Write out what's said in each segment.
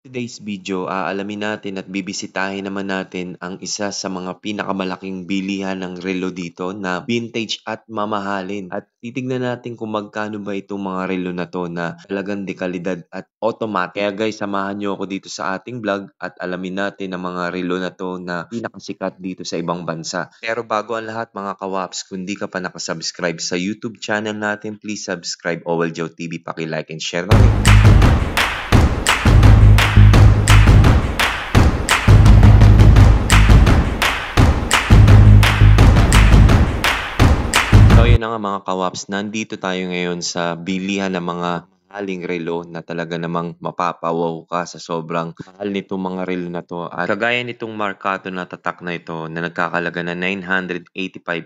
Today's video, aalamin natin at bibisitahin naman natin ang isa sa mga pinakamalaking bilihan ng relo dito na vintage at mamahalin. At titignan natin kung magkano ba itong mga relo na to na talagang dekalidad at automatic. Kaya guys, samahan nyo ako dito sa ating vlog at alamin natin ang mga relo na to na pinakasikat dito sa ibang bansa. Pero bago ang lahat mga kawaps, kung di ka pa nakasubscribe sa YouTube channel natin, please subscribe Owel Joe TV, paki-like and share na rin. So yun na nga mga kawaps, nandito tayo ngayon sa bilihan ng mga mahaling relo na talaga namang mapapawaw ka sa sobrang mahal nitong mga relo na to. At kagaya nitong Marcato na tatak na ito na nagkakalaga na 985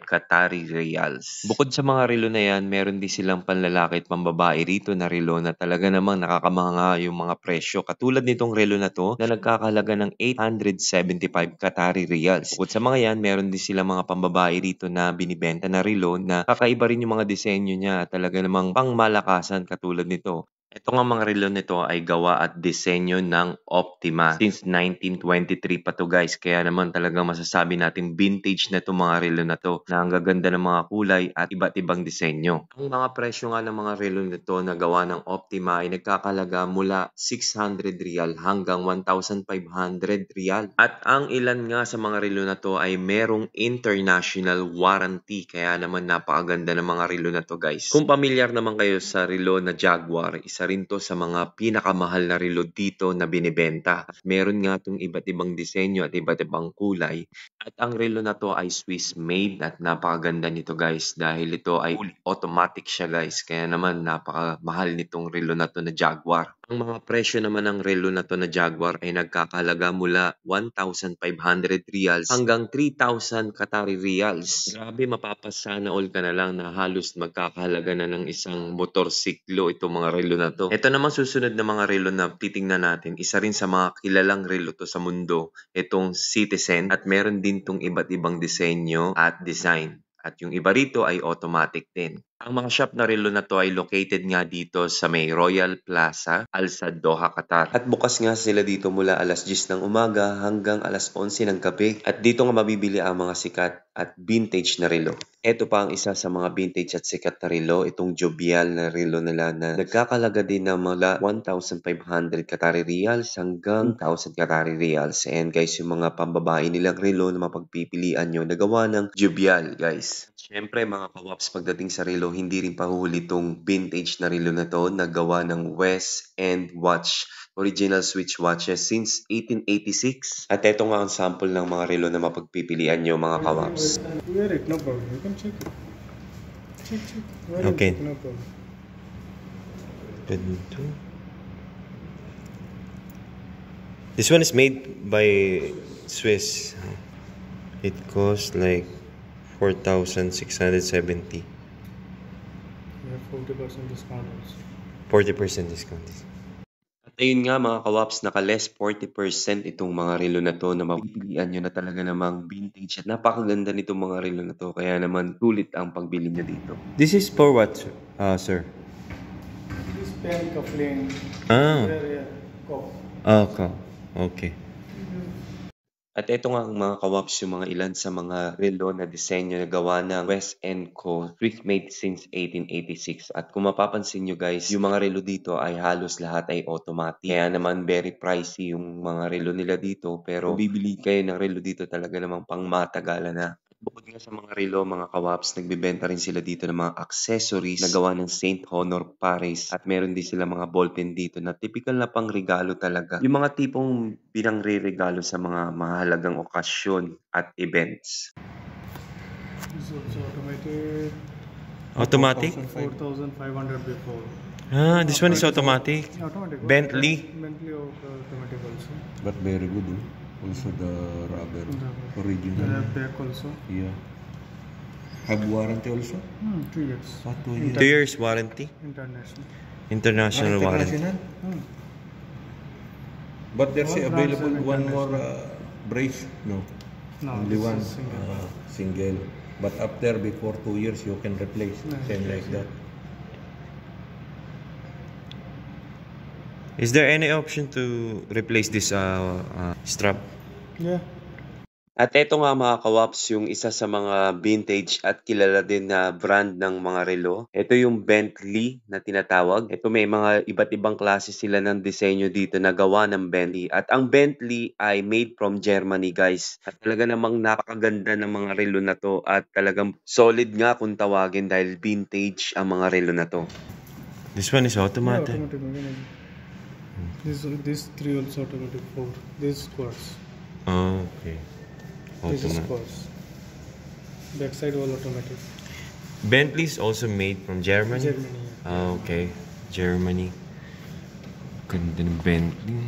Qatari Riyals. Bukod sa mga relo na yan, meron din silang panlalaki at pambabae rito na relo na talaga namang nakakamanga yung mga presyo. Katulad nitong relo na to na nagkakalaga ng 875 Qatari Riyals. Bukod sa mga yan, meron din silang mga pambabae rito na binibenta na relo na kakaiba rin yung mga disenyo niya, talaga namang pangmalakasan katulad nito. Ito nga mga relo nito ay gawa at disenyo ng Optima. Since 1923 pa to guys, kaya naman talagang masasabi natin vintage na itong mga relo na to na ang gaganda ng mga kulay at iba't ibang disenyo. Ang mga presyo nga ng mga relo nito na gawa ng Optima ay nagkakalaga mula 600 Riyal hanggang 1,500 Riyal. At ang ilan nga sa mga relo na to ay merong international warranty, kaya naman napakaganda ng mga relo na to guys. Kung pamilyar naman kayo sa relo na Jaguar, isa rin to sa mga pinakamahal na relo dito na binibenta. Meron nga itong iba't ibang disenyo at iba't ibang kulay. At ang relo na to ay Swiss made at napakaganda nito guys dahil ito ay fully automatic siya guys. Kaya naman napakamahal nitong relo na to na Jaguar. Ang mga presyo naman ng relo na to na Jaguar ay nagkakalaga mula 1,500 Riyals hanggang 3,000 Qatari Riyals. Grabe, mapapasana all ka na lang na halos magkakahalaga na ng isang motorsiklo itong mga relo na to. Ito naman susunod na mga relo na titingnan natin. Isa rin sa mga kilalang relo to sa mundo, itong Citizen, at meron din tong iba't ibang disenyo at design. At yung iba rito ay automatic din. Ang mga shop na relo na to ay located nga dito sa may Royal Plaza, Al Sadd, Doha, Qatar. At bukas nga sila dito mula alas 10 ng umaga hanggang alas 11 ng gabi. At dito nga mabibili ang mga sikat at vintage na relo. Ito pa ang isa sa mga vintage at sikat na relo, itong jovial na relo nila na nagkakalaga din ng mula 1,500 Qatari Riyals hanggang 1,000 Qatari Riyals. And guys, yung mga pambabae nilang relo na mapagpipilian nyo, nagawa ng jovial guys. Siyempre mga kawaps, pagdating sa relo, hindi rin pahuhuli itong vintage na relo na to na gawa ng West End Watch. Original switch watches since 1886. At ito nga ang sample ng mga relo na mapagpipilian nyo mga kawaps. Wear it, no problem. You can check it. Check. Wear Okay. it, no problem. This one is made by Swiss. It costs like 4,670. We have 40% discount also. 40% discount. At ayun nga mga kawaps, naka-less 40% itong mga relo na to na mapipilian nyo na talaga namang vintage. At napakaganda nitong mga relo na to, kaya naman tulit ang pagbili nyo dito. This is for what, sir? This pen cuffling. Ah, Yeah. Cuff. okay. Okay. At ito nga ang mga kawaps, yung mga ilan sa mga relo na disenyo na gawa ng West End Co. Swiss made since 1886. At kung mapapansin nyo guys, yung mga relo dito ay halos lahat ay automatic. Kaya naman very pricey yung mga relo nila dito. Pero bibili kayo ng relo dito talaga namang pang matagalan na. Bukod nga sa mga relo, mga kawaps, nagbebenta rin sila dito ng mga accessories na gawa ng St. Honor Paris. At meron din sila mga ballpen dito na typical na pang regalo talaga. Yung mga tipong pinangre-regalo sa mga mahalagang okasyon at events. This is also automated. Automatic? 4,500 before. Ah, this one is automatic. Automatic. Bentley? Bentley automatic also. But very good, oh. Also the rubber, They original. have back also. Yeah. Have warranty also? 2 years. 2 years. 2 years warranty. International. International warranty. International? Hmm. But there's All available brands are one more brace? No. No, Only this one. is single. Single. But after, before 2 years, you can replace. No, Same like that. Is there any option to replace this strap? Yeah. At eto nga mga kawaps, yung isa sa mga vintage at kilala din na brand ng mga relo. Ito yung Bentley na tinatawag. Ito may mga iba't ibang klase sila ng disenyo dito na gawa ng Bentley. At ang Bentley ay made from Germany guys. At talaga namang napakaganda ng mga relo na to at talagang solid nga kung tawagin dahil vintage ang mga relo na to. This one is automatic. Yeah, automatic. This 3 also automatic 4. This quartz. Oh, okay. This is quartz. Backside all automatic. Bentley is also made from Germany? Germany. Ah, okay. Germany. Ganda ng Bentley.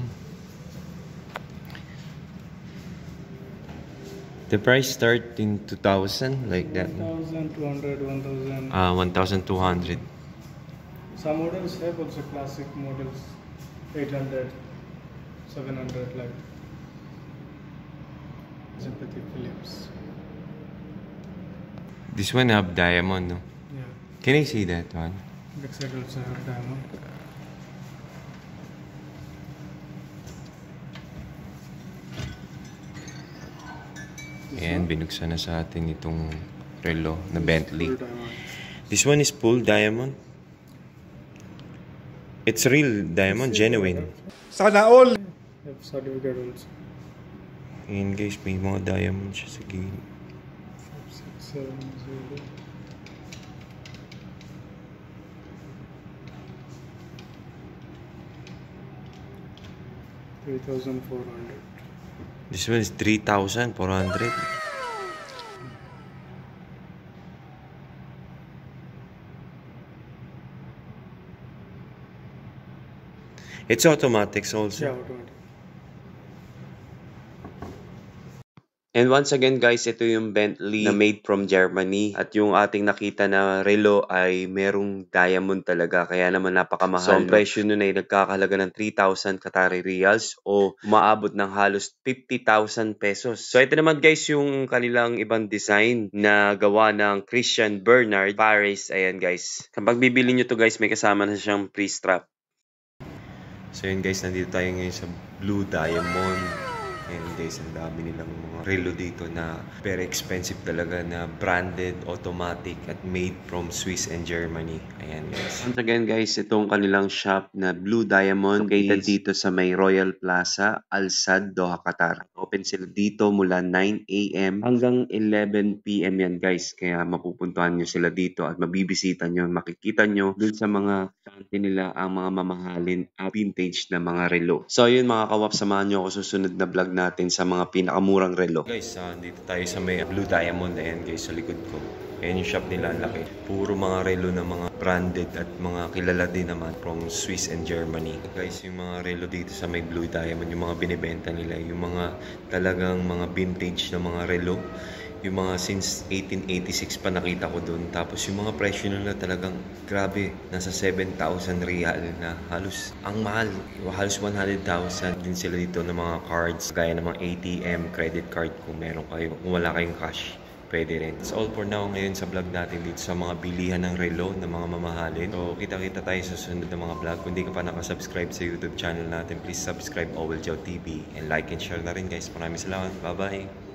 The price start in 2,000 like that? 1,200, 1,000. 1,200. Some models have also classic models. 800, 700 like. Sympathy Philips. This one have diamond, no? Yeah. Can I see that one? Backside also have diamond. Ayan, binuksan na sa atin itong relo na Bentley. Full diamond. This one is full diamond. It's real diamond, genuine. Sana all. Have certificate also. Ayan guys, may mga diamond siya sa gilid. 6, 7, 0. $3,400. This one is 3,400. It's automatics also. Yeah, automatic. And once again guys, ito yung Bentley na made from Germany. At yung ating nakita na relo ay merong diamond talaga. Kaya naman napakamahal. So ang presyo nun ay nagkakahalaga ng 3,000 Qatari Riyals o umaabot ng halos 50,000 pesos. So ito naman guys yung kanilang ibang design na gawa ng Christian Bernard Paris. Ayan guys. Kapag bibili nyo to guys, may kasama na siyang pre-strap. So yun guys, nandito tayo ngayon sa Blue Diamond. And guys, ang dami nilang mga relo dito na very expensive talaga na branded, automatic at made from Swiss and Germany. Ayan guys. Once again guys, itong kanilang shop na Blue Diamond located dito sa may Royal Plaza, Al Sadd, Doha, Qatar. Open sila dito mula 9 AM hanggang 11 PM yan guys. Kaya mapupuntahan nyo sila dito at mabibisita nyo, makikita nyo dun sa mga stante nila ang mga mamahalin at vintage na mga relo. So yun mga kawap, samahan nyo ako susunod na vlog natin sa mga pinakamurang relo. Guys, dito tayo sa may Blue Diamond. Ayan guys, sa likod ko. Ayan yung shop nila, ang laki. Puro mga relo na mga branded at mga kilala din naman from Swiss and Germany. Guys, yung mga relo dito sa may Blue Diamond, yung mga binibenta nila, yung mga talagang mga vintage na mga relo. Yung mga since 1886 pa nakita ko doon. Tapos yung mga presyo nila talagang grabe. Nasa 7,000 real na halos ang mahal. Halos 100,000 din sila dito ng mga cards. Gaya ng mga ATM, credit card kung meron kayo. Kung wala kayong cash, pwede rin. It's all for now ngayon sa vlog natin dito sa mga bilihan ng relo ng mga mamahalin. So kita-kita tayo sa susunod na mga vlog. Kung di ka pa nakasubscribe sa YouTube channel natin, please subscribe Owel Joe TV. And like and share na rin guys. Maraming salamat. Bye-bye.